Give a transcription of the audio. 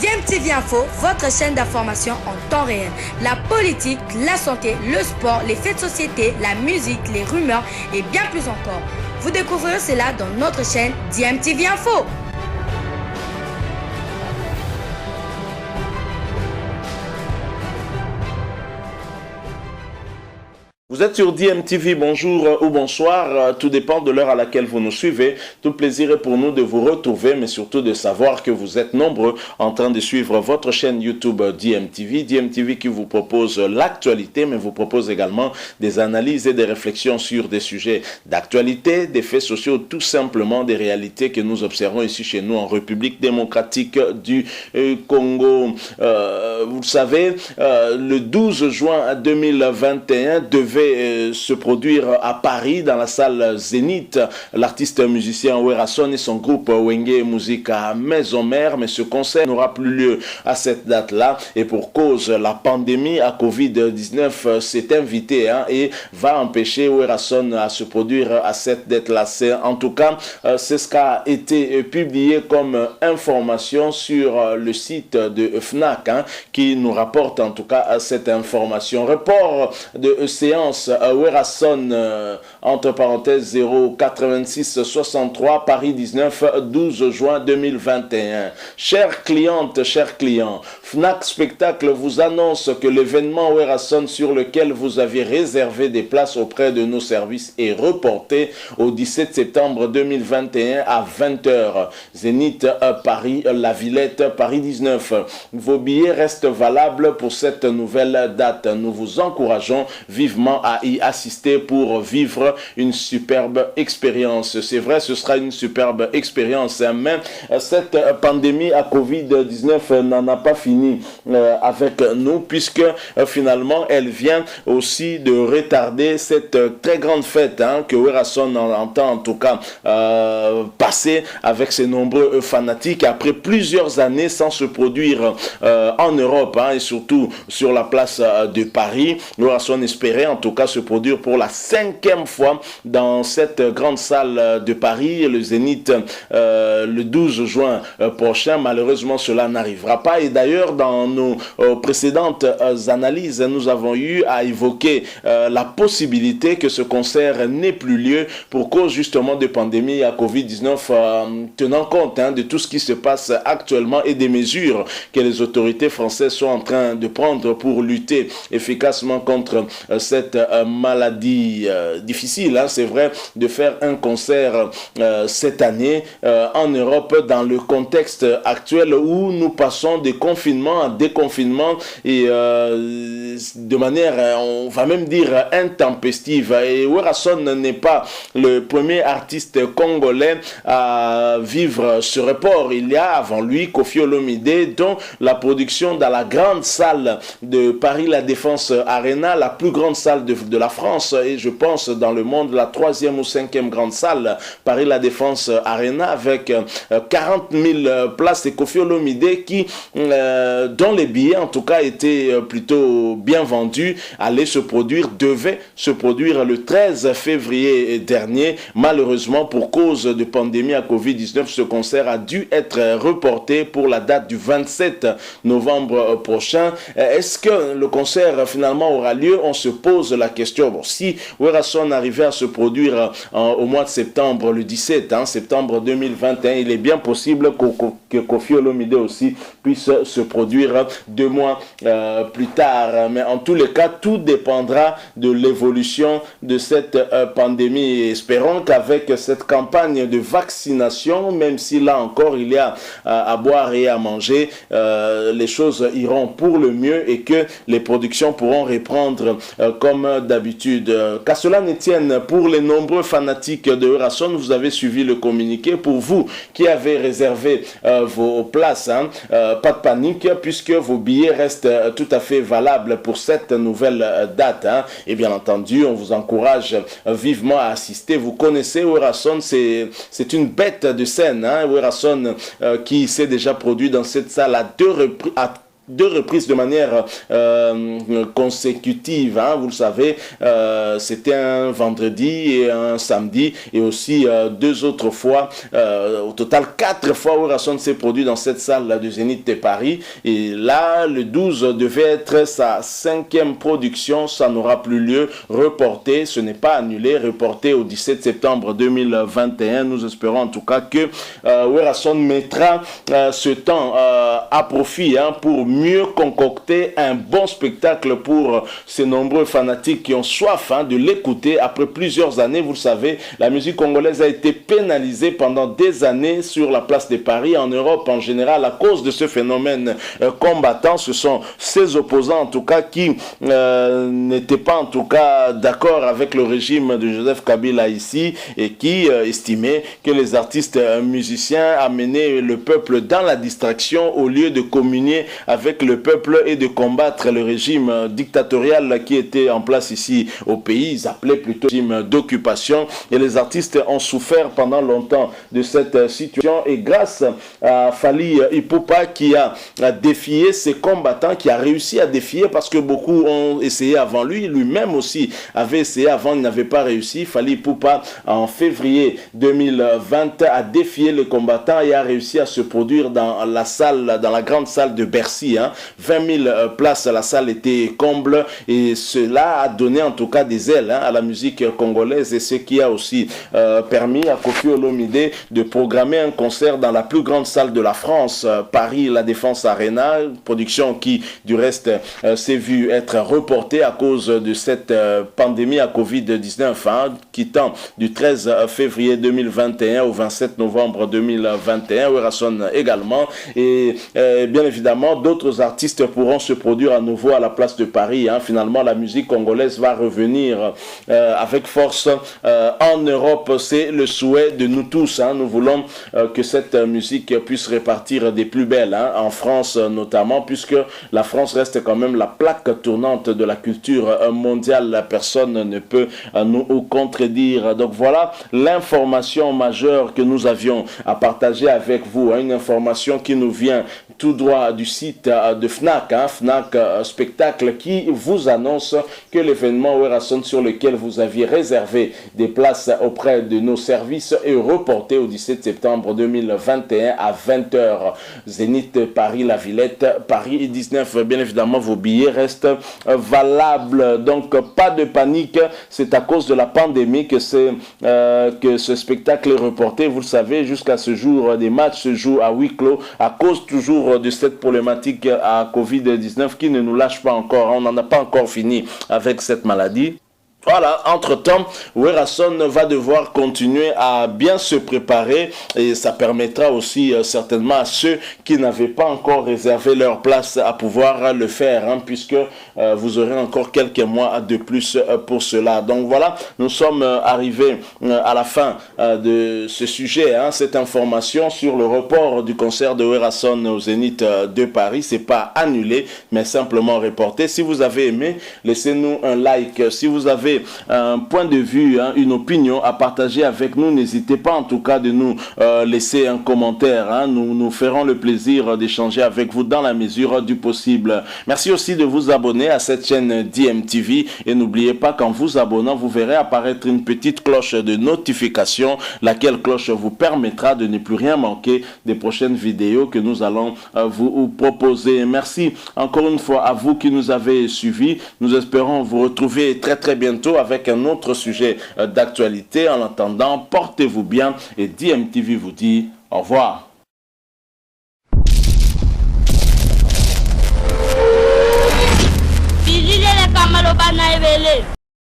DMTV Info, votre chaîne d'information en temps réel. La politique, la santé, le sport, les faits de société, la musique, les rumeurs et bien plus encore. Vous découvrirez cela dans notre chaîne DMTV Info. Vous êtes sur DMTV, bonjour ou bonsoir, tout dépend de l'heure à laquelle vous nous suivez. Tout plaisir est pour nous de vous retrouver, mais surtout de savoir que vous êtes nombreux en train de suivre votre chaîne YouTube DMTV. DMTV qui vous propose l'actualité, mais vous propose également des analyses et des réflexions sur des sujets d'actualité, des faits sociaux, tout simplement des réalités que nous observons ici chez nous en République démocratique du Congo. Vous le savez, le 12 juin 2021 devait se produire à Paris dans la salle Zénith. L'artiste musicien Werason et son groupe Wenge Musica Maison Mère, mais ce concert n'aura plus lieu à cette date-là et pour cause la pandémie à Covid-19 s'est invité et va empêcher Werason à se produire à cette date-là. En tout cas, c'est ce qui a été publié comme information sur le site de FNAC qui nous rapporte en tout cas cette information. Report de séance Werason entre parenthèses 086 63 Paris 19 12 juin 2021. Chères clientes, chers clients, FNAC Spectacle vous annonce que l'événement Werason sur lequel vous aviez réservé des places auprès de nos services est reporté au 17 septembre 2021 à 20h. Zénith Paris, La Villette, Paris 19. Vos billets restent valables pour cette nouvelle date. Nous vous encourageons vivement à y assister pour vivre une superbe expérience. C'est vrai, ce sera une superbe expérience, mais cette pandémie à Covid-19 n'en a pas fini avec nous, puisque finalement elle vient aussi de retarder cette très grande fête que Werason entend en tout cas passer avec ses nombreux fanatiques après plusieurs années sans se produire en Europe et surtout sur la place de Paris. Werason espérait en tout cas se produire pour la 5e fois dans cette grande salle de Paris, le Zénith, le 12 juin prochain. Malheureusement, cela n'arrivera pas. Et d'ailleurs, dans nos précédentes analyses, nous avons eu à évoquer la possibilité que ce concert n'ait plus lieu pour cause justement de pandémie à Covid-19, tenant compte de tout ce qui se passe actuellement et des mesures que les autorités françaises sont en train de prendre pour lutter efficacement contre cette maladie difficile, c'est vrai, de faire un concert cette année en Europe dans le contexte actuel où nous passons de confinement à déconfinement et de manière, on va même dire, intempestive. Et Werason n'est pas le premier artiste congolais à vivre ce report. Il y a avant lui Koffi Olomide, dont la production dans la grande salle de Paris La Défense Arena, la plus grande salle de la France et je pense dans le monde la 3e ou 5e grande salle, Paris La Défense Arena, avec 40 000 places, et Koffi Olomide qui dont les billets en tout cas étaient plutôt bien vendus, devait se produire le 13 février dernier. Malheureusement, pour cause de pandémie à Covid-19, ce concert a dû être reporté pour la date du 27 novembre prochain. Est-ce que le concert finalement aura lieu? On se pose la question. Bon, si Werason arrivait à se produire au mois de septembre, le 17 septembre 2021, il est bien possible que Koffi Olomide aussi puisse se produire 2 mois plus tard. Mais en tous les cas, tout dépendra de l'évolution de cette pandémie. Et espérons qu'avec cette campagne de vaccination, même si là encore il y a à boire et à manger, les choses iront pour le mieux et que les productions pourront reprendre comme d'habitude. Qu'à cela ne tienne, pour les nombreux fanatiques de Werason, vous avez suivi le communiqué. Pour vous qui avez réservé vos places, pas de panique puisque vos billets restent tout à fait valables pour cette nouvelle date. Et bien entendu, on vous encourage vivement à assister. Vous connaissez Werason, c'est une bête de scène. Werason qui s'est déjà produit dans cette salle à deux reprises de manière consécutive, hein, vous le savez, c'était un vendredi et un samedi, et aussi deux autres fois, au total 4 fois Werason s'est produit dans cette salle de Zénith de Paris, et là le 12 devait être sa 5e production, ça n'aura plus lieu, reporté, ce n'est pas annulé, reporté au 17 septembre 2021, nous espérons en tout cas que Werason mettra ce temps à profit, hein, pour mieux concocter un bon spectacle pour ces nombreux fanatiques qui ont soif, hein, de l'écouter. Après plusieurs années, vous le savez, la musique congolaise a été pénalisée pendant des années sur la place de Paris, en Europe en général, à cause de ce phénomène combattant. Ce sont ces opposants en tout cas qui n'étaient pas en tout cas d'accord avec le régime de Joseph Kabila ici, et qui estimaient que les artistes musiciens amenaient le peuple dans la distraction au lieu de communier avec le peuple et de combattre le régime dictatorial qui était en place ici au pays. Ils appelaient plutôt régime d'occupation, et les artistes ont souffert pendant longtemps de cette situation, et grâce à Fally Ipupa qui a défié ces combattants, qui a réussi à défier, parce que beaucoup ont essayé avant lui, lui-même aussi avait essayé avant, il n'avait pas réussi. Fally Ipupa en février 2020 a défié les combattants et a réussi à se produire dans la salle, dans la grande salle de Bercy, hein. 20 000 places, la salle était comble, et cela a donné en tout cas des ailes, hein, à la musique congolaise, et ce qui a aussi permis à Koffi Olomide de programmer un concert dans la plus grande salle de la France, Paris, la Défense Arena, production qui du reste s'est vue être reportée à cause de cette pandémie à Covid-19, hein, quittant du 13 février 2021 au 27 novembre 2021, Werason également, et bien évidemment d'autres artistes pourront se produire à nouveau à la place de Paris, hein. Finalement la musique congolaise va revenir avec force en Europe, c'est le souhait de nous tous, hein. Nous voulons que cette musique puisse repartir des plus belles, hein, en France notamment, puisque la France reste quand même la plaque tournante de la culture mondiale, personne ne peut nous contredire. Donc voilà l'information majeure que nous avions à partager avec vous, hein, une information qui nous vient tout droit du site de Fnac, hein, Fnac Spectacle, qui vous annonce que l'événement Werason sur lequel vous aviez réservé des places auprès de nos services est reporté au 17 septembre 2021 à 20h. Zénith Paris, La Villette, Paris 19. Bien évidemment, vos billets restent valables. Donc, pas de panique. C'est à cause de la pandémie que ce spectacle est reporté. Vous le savez, jusqu'à ce jour, des matchs se jouent à huis clos à cause toujours de cette problématique à Covid-19 qui ne nous lâche pas encore. On n'en a pas encore fini avec cette maladie. Voilà, entre-temps, Werason va devoir continuer à bien se préparer, et ça permettra aussi certainement à ceux qui n'avaient pas encore réservé leur place à pouvoir le faire, hein, puisque vous aurez encore quelques mois de plus pour cela. Donc voilà, nous sommes arrivés à la fin de ce sujet, hein, cette information sur le report du concert de Werason au Zénith de Paris. C'est pas annulé, mais simplement reporté. Si vous avez aimé, laissez-nous un like. Si vous avez un point de vue, hein, une opinion à partager avec nous, n'hésitez pas en tout cas de nous laisser un commentaire, hein. Nous ferons le plaisir d'échanger avec vous dans la mesure du possible. Merci aussi de vous abonner à cette chaîne DMTV, et n'oubliez pas qu'en vous abonnant, vous verrez apparaître une petite cloche de notification, laquelle cloche vous permettra de ne plus rien manquer des prochaines vidéos que nous allons vous proposer. Merci encore une fois à vous qui nous avez suivis. Nous espérons vous retrouver très très bientôt avec un autre sujet d'actualité. En attendant, portez-vous bien, et DMTV vous dit au revoir.